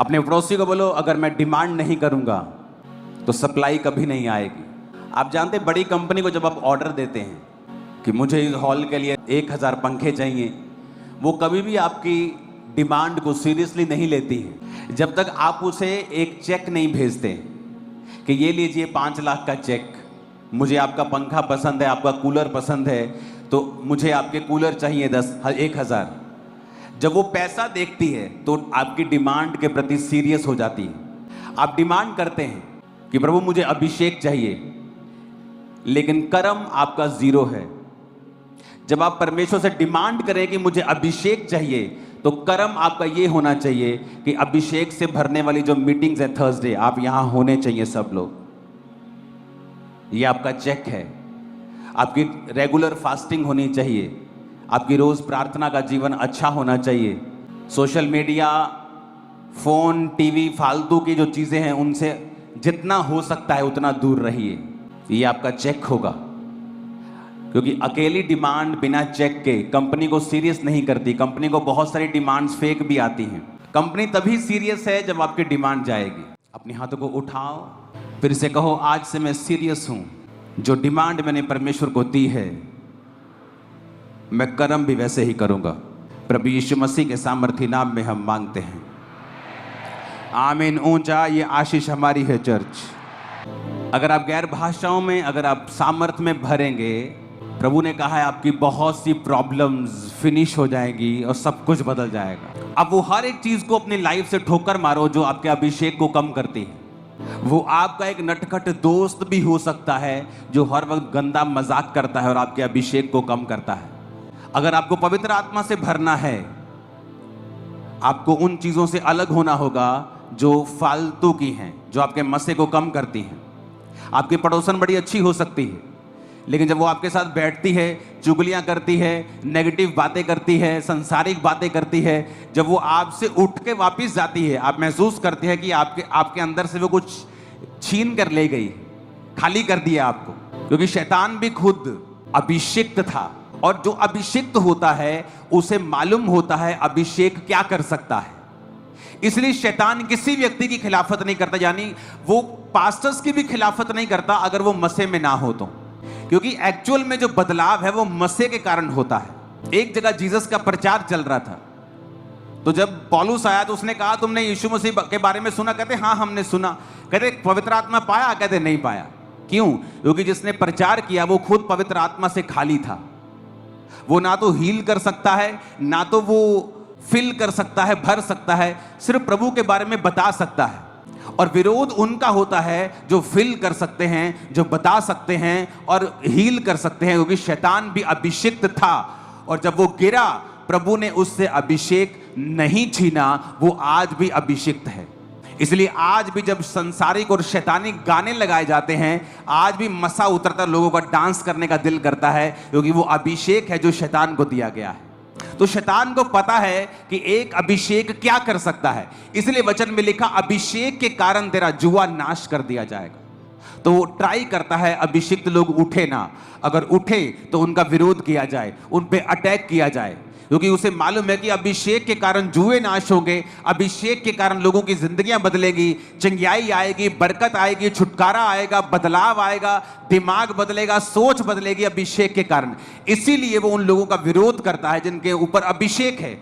अपने पड़ोसी को बोलो, अगर मैं डिमांड नहीं करूंगा तो सप्लाई कभी नहीं आएगी। आप जानते हैं, बड़ी कंपनी को जब आप ऑर्डर देते हैं कि मुझे इस हॉल के लिए 1000 पंखे चाहिए, वो कभी भी आपकी डिमांड को सीरियसली नहीं लेती है जब तक आप उसे एक चेक नहीं भेजते कि ये लीजिए 5 लाख का चेक, मुझे आपका पंखा पसंद है, आपका कूलर पसंद है, तो मुझे आपके कूलर चाहिए 1000। जब वो पैसा देखती है तो आपकी डिमांड के प्रति सीरियस हो जाती है। आप डिमांड करते हैं कि प्रभु मुझे अभिषेक चाहिए, लेकिन कर्म आपका 0 है। जब आप परमेश्वर से डिमांड करें कि मुझे अभिषेक चाहिए, तो कर्म आपका ये होना चाहिए कि अभिषेक से भरने वाली जो मीटिंग्स है थर्सडे, आप यहां होने चाहिए सब लोग। ये आपका चेक है। आपकी रेगुलर फास्टिंग होनी चाहिए, आपकी रोज प्रार्थना का जीवन अच्छा होना चाहिए। सोशल मीडिया, फोन, टीवी, फालतू की जो चीजें हैं उनसे जितना हो सकता है उतना दूर रहिए। ये आपका चेक होगा, क्योंकि अकेली डिमांड बिना चेक के कंपनी को सीरियस नहीं करती। कंपनी को बहुत सारी डिमांड्स फेक भी आती हैं। कंपनी तभी सीरियस है जब आपकी डिमांड जाएगी। अपने हाथों को उठाओ, फिर से कहो, आज से मैं सीरियस हूं। जो डिमांड मैंने परमेश्वर को दी है, मैं कर्म भी वैसे ही करूंगा। प्रभु यीशु मसीह के सामर्थी नाम में हम मांगते हैं, आमीन। ऊंचा ये आशीष हमारी है चर्च। अगर आप गैर भाषाओं में, अगर आप सामर्थ में भरेंगे, प्रभु ने कहा है आपकी बहुत सी प्रॉब्लम्स फिनिश हो जाएगी और सब कुछ बदल जाएगा। अब वो हर एक चीज को अपनी लाइफ से ठोकर मारो जो आपके अभिषेक को कम करती है। वो आपका एक नटखट दोस्त भी हो सकता है जो हर वक्त गंदा मजाक करता है और आपके अभिषेक को कम करता है। अगर आपको पवित्र आत्मा से भरना है, आपको उन चीजों से अलग होना होगा जो फालतू की हैं, जो आपके मसे को कम करती हैं। आपकी पड़ोसन बड़ी अच्छी हो सकती है, लेकिन जब वो आपके साथ बैठती है, चुगलियां करती है, नेगेटिव बातें करती है, संसारिक बातें करती है, जब वो आपसे उठ के वापस जाती है, आप महसूस करते हैं कि आपके अंदर से वो कुछ छीन कर ले गई, खाली कर दिया आपको। क्योंकि शैतान भी खुद अभिषिक्त था, और जो अभिषिक्त होता है उसे मालूम होता है अभिषेक क्या कर सकता है। इसलिए शैतान किसी व्यक्ति की खिलाफत नहीं करता, यानी वो पास्टर्स की भी खिलाफत नहीं करता अगर वो मसीह में ना हो तो, क्योंकि एक्चुअल में जो बदलाव है वो मसीह के कारण होता है। एक जगह जीसस का प्रचार चल रहा था, तो जब पौलुस आया तो उसने कहा, तुमने यीशु मसीह के बारे में सुना? कहते हाँ हमने सुना। कहते पवित्र आत्मा पाया? कहते नहीं पाया। क्यों? क्योंकि जिसने प्रचार किया वो खुद पवित्र आत्मा से खाली था। वो ना तो हील कर सकता है, ना तो वो फिल कर सकता है, भर सकता है, सिर्फ प्रभु के बारे में बता सकता है। और विरोध उनका होता है जो फिल कर सकते हैं, जो बता सकते हैं और हील कर सकते हैं, क्योंकि शैतान भी अभिषिक्त था और जब वो गिरा प्रभु ने उससे अभिषेक नहीं छीना, वो आज भी अभिषिक्त है। इसलिए आज भी जब संसारिक और शैतानी गाने लगाए जाते हैं, आज भी मसा उतरता, लोगों का डांस करने का दिल करता है, क्योंकि वो अभिषेक है जो शैतान को दिया गया है। तो शैतान को पता है कि एक अभिषेक क्या कर सकता है, इसलिए वचन में लिखा अभिषेक के कारण तेरा जुआ नाश कर दिया जाएगा। तो वो ट्राई करता है अभिषिक्त लोग उठे ना, अगर उठे तो उनका विरोध किया जाए, उन पे अटैक किया जाए, क्योंकि उसे मालूम है कि अभिषेक के कारण जुए नाश होंगे, अभिषेक के कारण लोगों की जिंदगियां बदलेगी, चंगियाई आएगी, बरकत आएगी, छुटकारा आएगा, बदलाव आएगा, दिमाग बदलेगा, सोच बदलेगी अभिषेक के कारण। इसीलिए वो उन लोगों का विरोध करता है जिनके ऊपर अभिषेक है,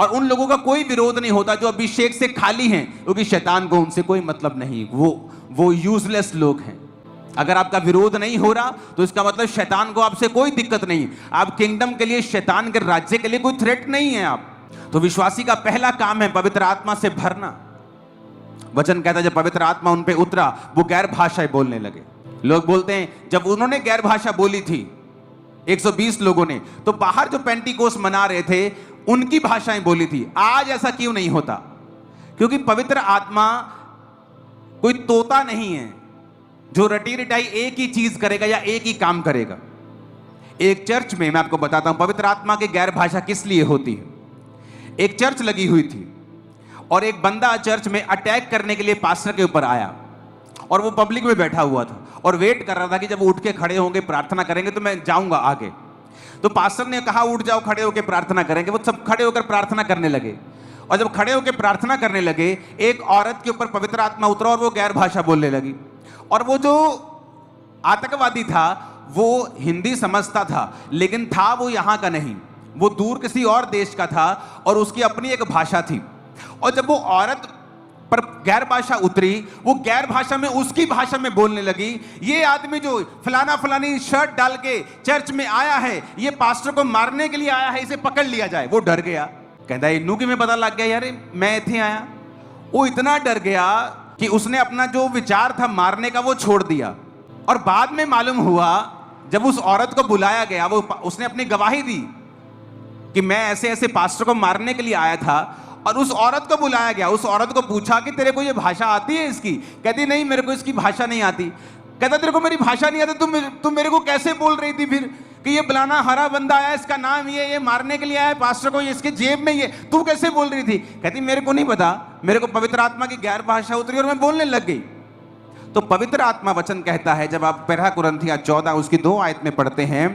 और उन लोगों का कोई विरोध नहीं होता जो अभिषेक से खाली हैं, क्योंकि शैतान को उनसे कोई मतलब नहीं, वो यूजलेस लोग हैं। अगर आपका विरोध नहीं हो रहा तो इसका मतलब शैतान को आपसे कोई दिक्कत नहीं। आप किंगडम के लिए, शैतान के राज्य के लिए कोई थ्रेट नहीं है आप। तो विश्वासी का पहला काम है पवित्र आत्मा से भरना। वचन कहता है जब पवित्र आत्मा उन पे उतरा, वो गैर भाषाएं बोलने लगे। लोग बोलते हैं जब उन्होंने गैर भाषा बोली थी 120 लोगों ने, तो बाहर जो पेंटिकोस मना रहे थे उनकी भाषाएं बोली थी। आज ऐसा क्यों नहीं होता? क्योंकि पवित्र आत्मा कोई तोता नहीं है जो रटी रटाई एक ही चीज करेगा या एक ही काम करेगा। एक चर्च में, मैं आपको बताता हूं पवित्र आत्मा की गैर भाषा किस लिए होती है। एक चर्च लगी हुई थी और एक बंदा चर्च में अटैक करने के लिए पास्टर के ऊपर आया, और वो पब्लिक में बैठा हुआ था और वेट कर रहा था कि जब वो उठ के खड़े होंगे, प्रार्थना करेंगे तो मैं जाऊंगा आगे। तो पास्टर ने कहा उठ जाओ, खड़े होकर प्रार्थना करेंगे। वो सब खड़े होकर प्रार्थना करने लगे और जब खड़े होकर प्रार्थना करने लगे, एक औरत के ऊपर पवित्र आत्मा उतरा और वो गैर भाषा बोलने लगी। और वो जो आतंकवादी था वो हिंदी समझता था, लेकिन था वो यहाँ का नहीं, वो दूर किसी और देश का था और उसकी अपनी एक भाषा थी। और जब वो औरत पर गैर भाषा उतरी, वो गैर भाषा में उसकी भाषा में बोलने लगी, ये आदमी जो फलाना फलानी शर्ट डाल के चर्च में आया है, ये पास्टर को मारने के लिए आया है, इसे पकड़ लिया जाए। वो डर गया, कहता है इन्नू की में पता लग गया यार मैं इतने आया। वो इतना डर गया कि उसने अपना जो विचार था मारने का वो छोड़ दिया। और बाद में मालूम हुआ जब उस औरत को बुलाया गया, वो उसने अपनी गवाही दी कि मैं ऐसे ऐसे पास्टर को मारने के लिए आया था। और उस औरत को बुलाया गया, उस औरत को पूछा कि तेरे को ये भाषा आती है इसकी? कहती नहीं मेरे को इसकी भाषा नहीं आती। कहता तेरे को मेरी भाषा नहीं आती, तुम मेरे को कैसे बोल रही थी फिर कि ये बुलाना हरा बंदा आया, इसका नाम ये मारने के लिए आया पास्टर को, इसके जेब में ये, तू कैसे बोल रही थी? कहती मेरे को नहीं पता, मेरे को पवित्र आत्मा की गैर भाषा उतरी और मैं बोलने लग गई। तो पवित्र आत्मा वचन कहता है, जब आप पहला कुरिन्थियों 14 उसकी 2 आयत में पढ़ते हैं,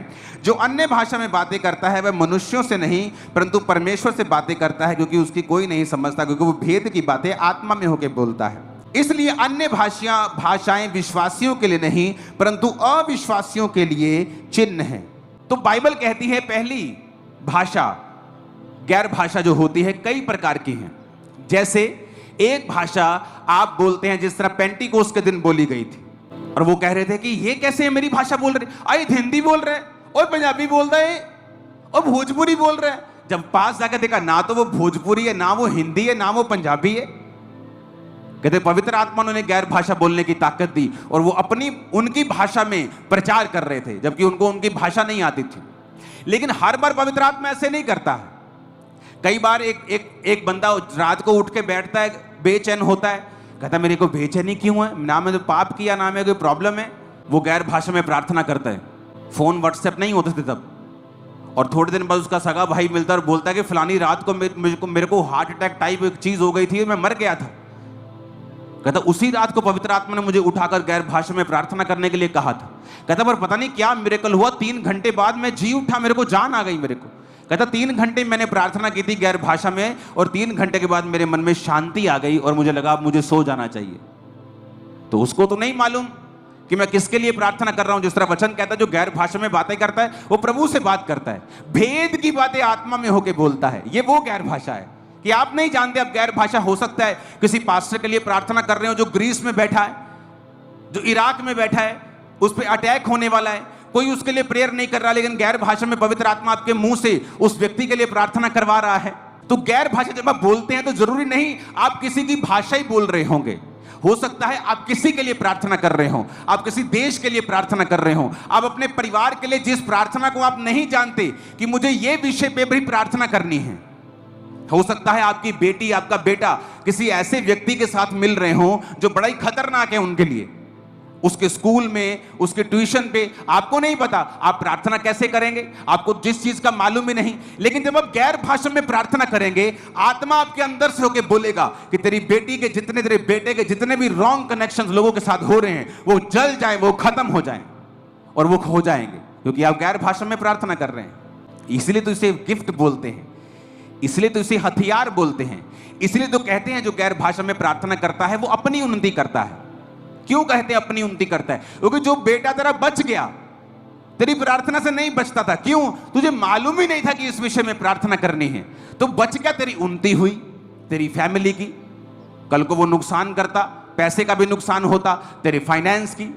जो अन्य भाषा में बातें करता है वह मनुष्यों से नहीं परंतु परमेश्वर से बातें करता है, क्योंकि उसकी कोई नहीं समझता, क्योंकि वो भेद की बातें आत्मा में होकर बोलता है। इसलिए अन्य भाषाएं विश्वासियों के लिए नहीं परंतु अविश्वासियों के लिए चिन्ह है। तो बाइबल कहती है पहली भाषा, गैर भाषा जो होती है कई प्रकार की है। जैसे एक भाषा आप बोलते हैं जिस तरह पेंटिकोस्ट के दिन बोली गई थी, और वो कह रहे थे कि ये कैसे मेरी भाषा बोल रहे, अरे हिंदी बोल रहे और पंजाबी बोल रहे और भोजपुरी बोल रहे। जब पास जाकर देखा ना तो वो भोजपुरी है, ना वो हिंदी है, ना वो पंजाबी है। कहते पवित्र आत्मा ने गैर भाषा बोलने की ताकत दी और वो अपनी उनकी भाषा में प्रचार कर रहे थे, जबकि उनको उनकी भाषा नहीं आती थी। लेकिन हर बार पवित्र आत्मा ऐसे नहीं करता है। कई बार एक बंदा रात को उठ के बैठता है, बेचैन होता है, कहता मेरे को बेचैनी क्यों है, ना मैं तो पाप किया ना मैं कोई प्रॉब्लम है। वो गैर भाषा में प्रार्थना करता है। फोन व्हाट्सएप नहीं होते थे तब, और थोड़े दिन बाद उसका सगा भाई मिलता है और बोलता है कि फलानी रात को मेरे को हार्ट अटैक टाइप एक चीज हो गई थी, मैं मर गया था। कहता उसी रात को पवित्र आत्मा ने मुझे उठाकर गैर भाषा में प्रार्थना करने के लिए कहा था। कहता पर पता नहीं क्या मिरेकल हुआ, 3 घंटे बाद मैं जी उठा, मेरे को जान आ गई मेरे को। कहता 3 घंटे मैंने प्रार्थना की थी गैर भाषा में, और 3 घंटे के बाद मेरे मन में शांति आ गई और मुझे लगा अब मुझे सो जाना चाहिए। तो उसको तो नहीं मालूम कि मैं किसके लिए प्रार्थना कर रहा हूं। जिस तरह वचन कहता है जो गैर भाषा में बातें करता है वो प्रभु से बात करता है, भेद की बातें आत्मा में होकर बोलता है। ये वो गैर भाषा है कि आप नहीं जानते। अब गैर भाषा हो सकता है किसी पास्टर के लिए प्रार्थना कर रहे हो जो ग्रीस में बैठा है, जो इराक में बैठा है, उस पर अटैक होने वाला है, कोई उसके लिए प्रेयर नहीं कर रहा, लेकिन गैर भाषा में पवित्र आत्मा आपके मुंह से उस व्यक्ति के लिए प्रार्थना करवा रहा है। तो गैर भाषा जब आप बोलते हैं तो जरूरी नहीं आप किसी की भाषा ही बोल रहे होंगे। हो सकता है आप किसी के लिए प्रार्थना कर रहे हो, आप किसी देश के लिए प्रार्थना कर रहे हो, आप अपने परिवार के लिए जिस प्रार्थना को आप नहीं जानते कि मुझे ये विषय पे भी प्रार्थना करनी है। हो सकता है आपकी बेटी, आपका बेटा किसी ऐसे व्यक्ति के साथ मिल रहे हो जो बड़ा ही खतरनाक है उनके लिए, उसके स्कूल में, उसके ट्यूशन पे, आपको नहीं पता आप प्रार्थना कैसे करेंगे, आपको जिस चीज का मालूम ही नहीं। लेकिन जब आप गैर भाषा में प्रार्थना करेंगे, आत्मा आपके अंदर से होकर बोलेगा कि तेरी बेटी के जितने, तेरे बेटे के जितने भी रॉन्ग कनेक्शंस लोगों के साथ हो रहे हैं वो जल जाए, वो खत्म हो जाए और वो खो जाएंगे, क्योंकि आप गैर भाषा में प्रार्थना कर रहे हैं। इसलिए तो इसे गिफ्ट बोलते हैं, इसलिए तो इसे हथियार बोलते हैं, इसलिए तो कहते हैं जो गैर भाषा में प्रार्थना करता है वो अपनी उन्नति करता है। क्यों कहते हैं अपनी उन्नति करता है? क्योंकि जो बेटा तेरा बच गया, तेरी प्रार्थना से नहीं बचता था, क्यों? तुझे मालूम ही नहीं था कि इस विषय में प्रार्थना करनी है, तो बच गया, तेरी उन्नति हुई, तेरी फैमिली की। कल को वो नुकसान करता, पैसे का भी नुकसान होता, तेरे फाइनेंस की,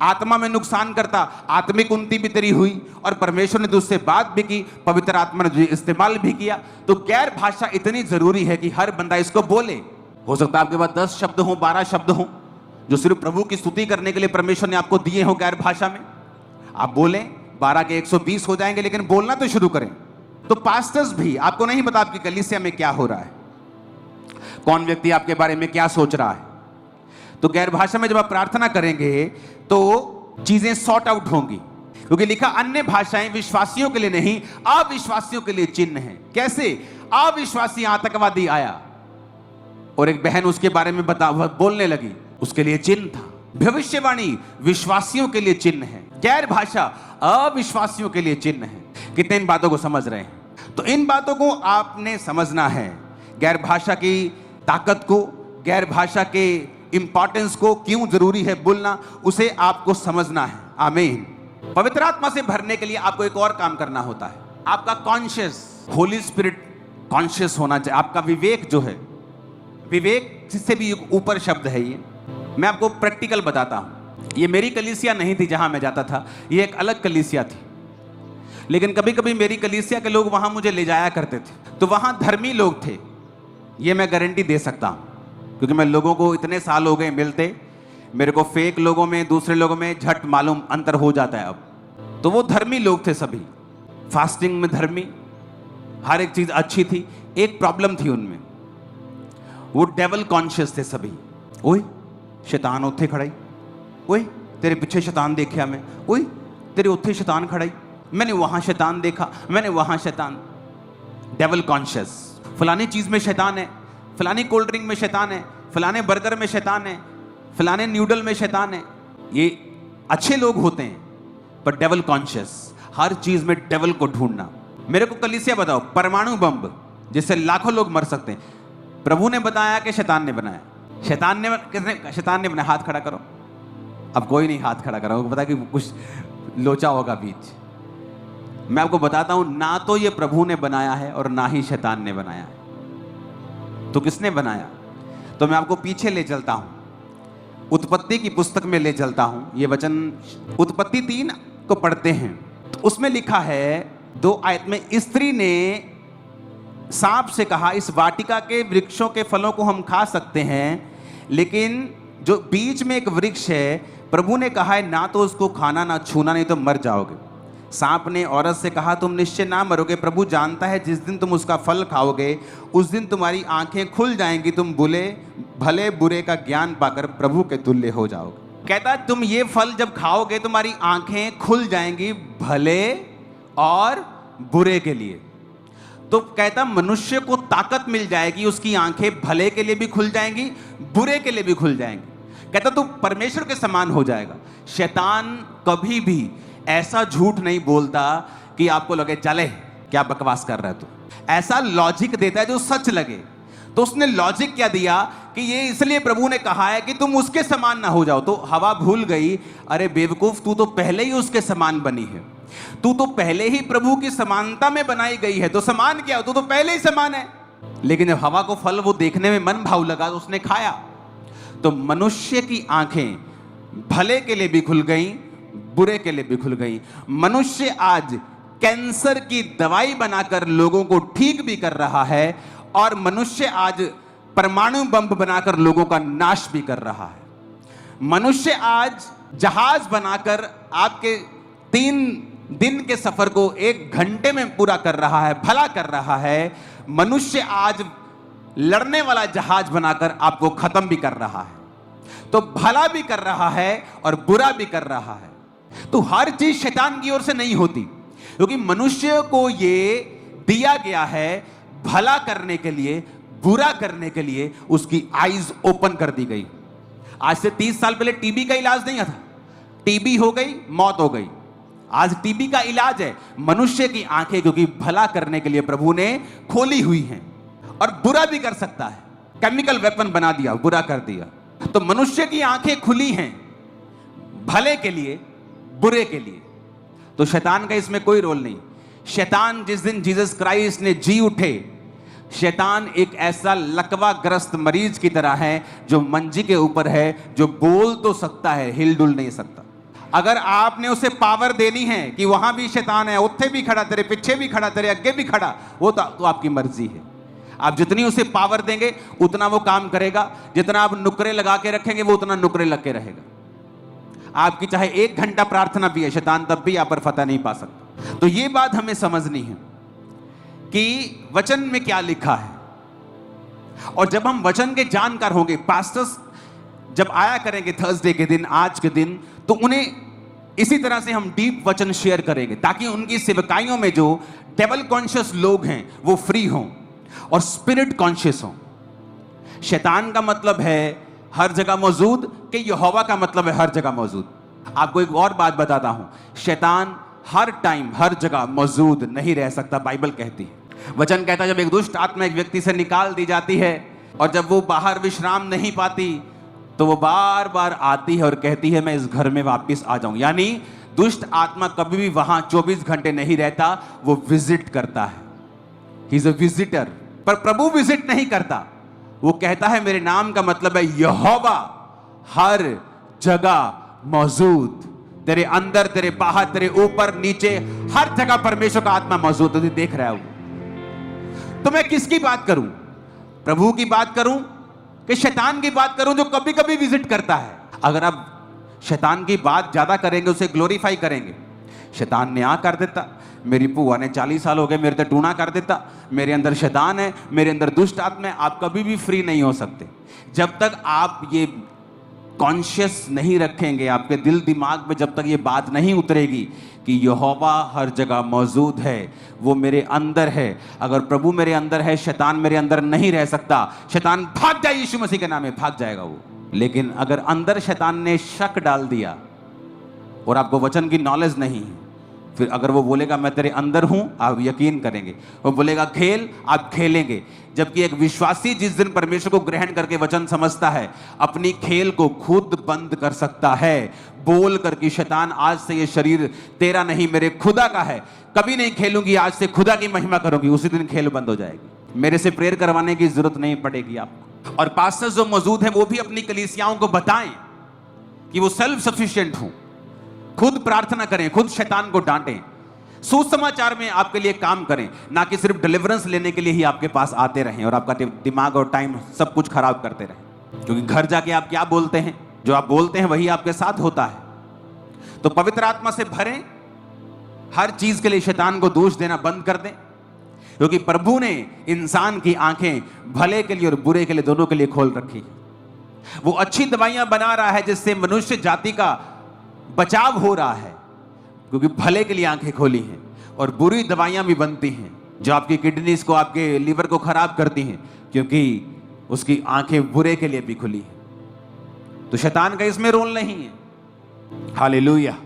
आत्मा में नुकसान करता, आत्मिक उन्नति भी तेरी हुई, और परमेश्वर ने तुझसे बात भी की, पवित्र आत्मा ने तुझे इस्तेमाल भी किया। तो गैर भाषा इतनी जरूरी है कि हर बंदा इसको बोले। हो सकता है आपके पास 10 शब्द हो, 12 शब्द हो, जो सिर्फ प्रभु की स्तुति करने के लिए परमेश्वर ने आपको दिए हो गैर भाषा में, आप बोलें, 12 के 120 हो जाएंगे, लेकिन बोलना तो शुरू करें। तो पास्टर्स भी, आपको नहीं पता आपकी कलीसिया में क्या हो रहा है, कौन व्यक्ति आपके बारे में क्या सोच रहा है। तो गैर भाषा में जब आप प्रार्थना करेंगे तो चीजें सॉर्ट आउट होंगी, क्योंकि लिखा अन्य भाषाएं विश्वासियों के लिए नहीं अविश्वासियों के लिए चिन्ह है। कैसे? अविश्वासी आतंकवादी आया और एक बहन उसके बारे में बोलने लगी, उसके लिए चिन्ह था। भविष्यवाणी विश्वासियों के लिए चिन्ह है, गैर भाषा अविश्वासियों के लिए चिन्ह है। कितने इन बातों को समझ रहे हैं? तो इन बातों को आपने समझना है गैर भाषा की ताकत को, गैर भाषा के इंपॉर्टेंस को, क्यों जरूरी है बोलना, उसे आपको समझना है। आमीन। पवित्र आत्मा से भरने के लिए आपको एक और काम करना होता है, आपका कॉन्शियस, होली स्पिरिट कॉन्शियस होना चाहिए। आपका विवेक जो है, विवेक जिससे भी ऊपर शब्द है ये, मैं आपको प्रैक्टिकल बताता हूं। ये मेरी कलीसिया नहीं थी जहां मैं जाता था, ये एक अलग कलीसिया थी, लेकिन कभी कभी मेरी कलीसिया के लोग वहां मुझे ले जाया करते थे। तो वहां धर्मी लोग थे, ये मैं गारंटी दे सकता हूं, क्योंकि मैं लोगों को इतने साल हो गए मिलते, मेरे को फेक लोगों में, दूसरे लोगों में झट मालूम अंतर हो जाता है अब। तो वो धर्मी लोग थे सभी, फास्टिंग में धर्मी, हर एक चीज अच्छी थी। एक प्रॉब्लम थी उनमें, वो डेवल कॉन्शियस थे सभी। ओए शैतान उत्थे खड़ाई, ओए तेरे पीछे शैतान देखा मैं, ओए तेरे उत्थे शैतान खड़ाई, मैंने वहां शैतान देखा, मैंने वहां शैतान। डेवल कॉन्शियस, फलानी चीज में शैतान है, फलानी कोल्ड ड्रिंक में शैतान है, फलाने बर्गर में शैतान है, फलाने न्यूडल में शैतान है। ये अच्छे लोग होते हैं, पर डेवल कॉन्शियस, हर चीज में डेवल को ढूंढना। मेरे को कलीसिया बताओ, परमाणु बम जिससे लाखों लोग मर सकते हैं, प्रभु ने बताया कि शैतान ने बनाया? शैतान ने, किसने? शैतान ने बनाया। हाथ खड़ा करो। अब कोई नहीं हाथ खड़ा करा, पता कि कुछ लोचा होगा बीच। मैं आपको बताता हूं, ना तो ये प्रभु ने बनाया है और ना ही शैतान ने बनाया है। तो किसने बनाया? तो मैं आपको पीछे ले चलता हूं, उत्पत्ति की पुस्तक में ले चलता हूं। ये वचन उत्पत्ति 3 को पढ़ते हैं, तो उसमें लिखा है 2 आयत में, स्त्री ने सांप से कहा, इस वाटिका के वृक्षों के फलों को हम खा सकते हैं, लेकिन जो बीच में एक वृक्ष है, प्रभु ने कहा है ना तो उसको खाना ना छूना, नहीं तो मर जाओगे। सांप ने औरत से कहा, तुम निश्चय ना मरोगे, प्रभु जानता है जिस दिन तुम उसका फल खाओगे उस दिन तुम्हारी आंखें खुल जाएंगी, तुम भले बुरे का ज्ञान पाकर प्रभु के तुल्य हो जाओगे। कहता है तुम ये फल जब खाओगे तुम्हारी आंखें खुल जाएंगी भले और बुरे के लिए। तो कहता मनुष्य को ताकत मिल जाएगी, उसकी आंखें भले के लिए भी खुल जाएंगी, बुरे के लिए भी खुल जाएंगी। कहता तू परमेश्वर के समान हो जाएगा। शैतान कभी भी ऐसा झूठ नहीं बोलता कि आपको लगे चले क्या बकवास कर रहा है तू, ऐसा लॉजिक देता है जो सच लगे। तो उसने लॉजिक क्या दिया कि ये इसलिए प्रभु ने कहा है कि तुम उसके समान ना हो जाओ। तो हवा भूल गई, अरे बेवकूफ, तू तो पहले ही उसके समान बनी है, तू तो पहले ही प्रभु की समानता में बनाई गई है, तो समान क्या हो, तू तो पहले ही समान है। लेकिन जब हवा को फल वो देखने में मन भाव लगा तो उसने खाया। तो मनुष्य की आंखें भले के लिए भी खुल गई, बुरे के लिए भी खुल गई। मनुष्य आज कैंसर की दवाई बनाकर लोगों को ठीक भी कर रहा है, और मनुष्य आज परमाणु बम बनाकर लोगों का नाश भी कर रहा है। मनुष्य आज जहाज बनाकर आपके 3 दिन के सफर को 1 घंटे में पूरा कर रहा है, भला कर रहा है। मनुष्य आज लड़ने वाला जहाज बनाकर आपको खत्म भी कर रहा है। तो भला भी कर रहा है और बुरा भी कर रहा है। तो हर चीज शैतान की ओर से नहीं होती, क्योंकि मनुष्य को ये दिया गया है भला करने के लिए, बुरा करने के लिए उसकी आईज ओपन कर दी गई। आज से 30 साल पहले टीबी का इलाज नहीं था, टीबी हो गई मौत हो गई। आज टीबी का इलाज है मनुष्य की आंखें, क्योंकि भला करने के लिए प्रभु ने खोली हुई हैं, और बुरा भी कर सकता है। केमिकल वेपन बना दिया, बुरा कर दिया। तो मनुष्य की आंखें खुली हैं भले के लिए, बुरे के लिए। तो शैतान का इसमें कोई रोल नहीं। शैतान जिस दिन जीसस क्राइस्ट ने जी उठे, शैतान एक ऐसा लकवाग्रस्त मरीज की तरह है जो मंजी के ऊपर है, जो बोल तो सकता है, हिलडुल नहीं सकता। अगर आपने उसे पावर देनी है कि वहां भी शैतान है, उत्थे भी खड़ा, तेरे पीछे भी खड़ा, तेरे आगे भी खड़ा, वो तो आपकी मर्जी है। आप जितनी उसे पावर देंगे उतना वो काम करेगा, जितना आप नुकरे लगा के रखेंगे वो उतना नुकरे लग के रहेगा। आपकी चाहे 1 घंटा प्रार्थना भी है, शैतान तब भी आप पर फतह नहीं पा सकता। तो ये बात हमें समझनी है कि वचन में क्या लिखा है। और जब हम वचन के जानकार होंगे, पास्टर्स जब आया करेंगे थर्सडे के दिन, आज के दिन, तो उन्हें इसी तरह से हम डीप वचन शेयर करेंगे, ताकि उनकी सेवकाइयों में जो डेवल कॉन्शियस लोग हैं वो फ्री हों और स्पिरिट कॉन्शियस हों। शैतान का मतलब है हर जगह मौजूद, कि यहोवा का मतलब है हर जगह मौजूद। आपको एक और बात बताता हूं, शैतान हर टाइम हर जगह मौजूद नहीं रह सकता, बाइबल कहती है। वचन कहता है जब एक दुष्ट आत्मा एक व्यक्ति से निकाल दी जाती है और जब वो बाहर विश्राम नहीं पाती तो वो बार बार आती है और कहती है मैं इस घर में वापस आ जाऊं। यानी दुष्ट आत्मा कभी भी वहां 24 घंटे नहीं रहता, वो विजिट करता है। He is a visitor. पर प्रभु विजिट नहीं करता, वो कहता है मेरे नाम का मतलब है यहोवा हर जगह मौजूद, तेरे अंदर, तेरे बाहर, तेरे ऊपर नीचे, हर जगह परमेश्वर का आत्मा मौजूद है। देख रहा है वो। तो मैं किसकी बात करूं? प्रभु की बात करूं कि शैतान की बात करूं जो कभी कभी विजिट करता है? अगर आप शैतान की बात ज्यादा करेंगे, उसे ग्लोरीफाई करेंगे, शैतान ने आ कर देता, मेरी बुआ ने 40 साल हो गए मेरे तो टूना कर देता, मेरे अंदर शैतान है, मेरे अंदर दुष्ट आत्मा है। आप कभी भी फ्री नहीं हो सकते जब तक आप ये कॉन्शियस नहीं रखेंगे, आपके दिल दिमाग में जब तक ये बात नहीं उतरेगी कि यहोवा हर जगह मौजूद है, वो मेरे अंदर है। अगर प्रभु मेरे अंदर है, शैतान मेरे अंदर नहीं रह सकता। शैतान भाग जाए, यीशु मसीह के नाम में भाग जाएगा वो। लेकिन अगर अंदर शैतान ने शक डाल दिया और आपको वचन की नॉलेज नहीं है, फिर अगर वो बोलेगा मैं तेरे अंदर हूं, आप यकीन करेंगे। वो बोलेगा खेल, आप खेलेंगे। जबकि एक विश्वासी जिस दिन परमेश्वर को ग्रहण करके वचन समझता है, अपनी खेल को खुद बंद कर सकता है, बोल कर कि शैतान आज से ये शरीर तेरा नहीं मेरे खुदा का है, कभी नहीं खेलूंगी, आज से खुदा की महिमा करूंगी। उसी दिन खेल बंद हो जाएगी। मेरे से प्रेयर करवाने की जरूरत नहीं पड़ेगी आपको। और पास्टर्स जो मौजूद हैं वो भी अपनी कलीसियाओं को बताएं कि वो सेल्फ सफिशिएंट हों, खुद प्रार्थना करें, खुद शैतान को डांटें, सुसमाचार में आपके लिए काम करें, ना कि सिर्फ डिलीवरेंस लेने के लिए ही आपके पास आते रहें और आपका दिमाग और टाइम सब कुछ खराब करते रहें। क्योंकि घर जाके आप क्या बोलते हैं, जो आप बोलते हैं वही आपके साथ होता है। तो पवित्र आत्मा से भरें, हर चीज के लिए शैतान को दोष देना बंद कर दें, क्योंकि प्रभु ने इंसान की आंखें भले के लिए और बुरे के लिए दोनों के लिए खोल रखी। वो अच्छी दवाइयां बना रहा है जिससे मनुष्य जाति का बचाव हो रहा है, क्योंकि भले के लिए आंखें खोली हैं। और बुरी दवाइयां भी बनती हैं जो आपकी किडनीज को, आपके लीवर को खराब करती हैं, क्योंकि उसकी आंखें बुरे के लिए भी खुली हैं। तो शैतान का इसमें रोल नहीं है। हालेलुया।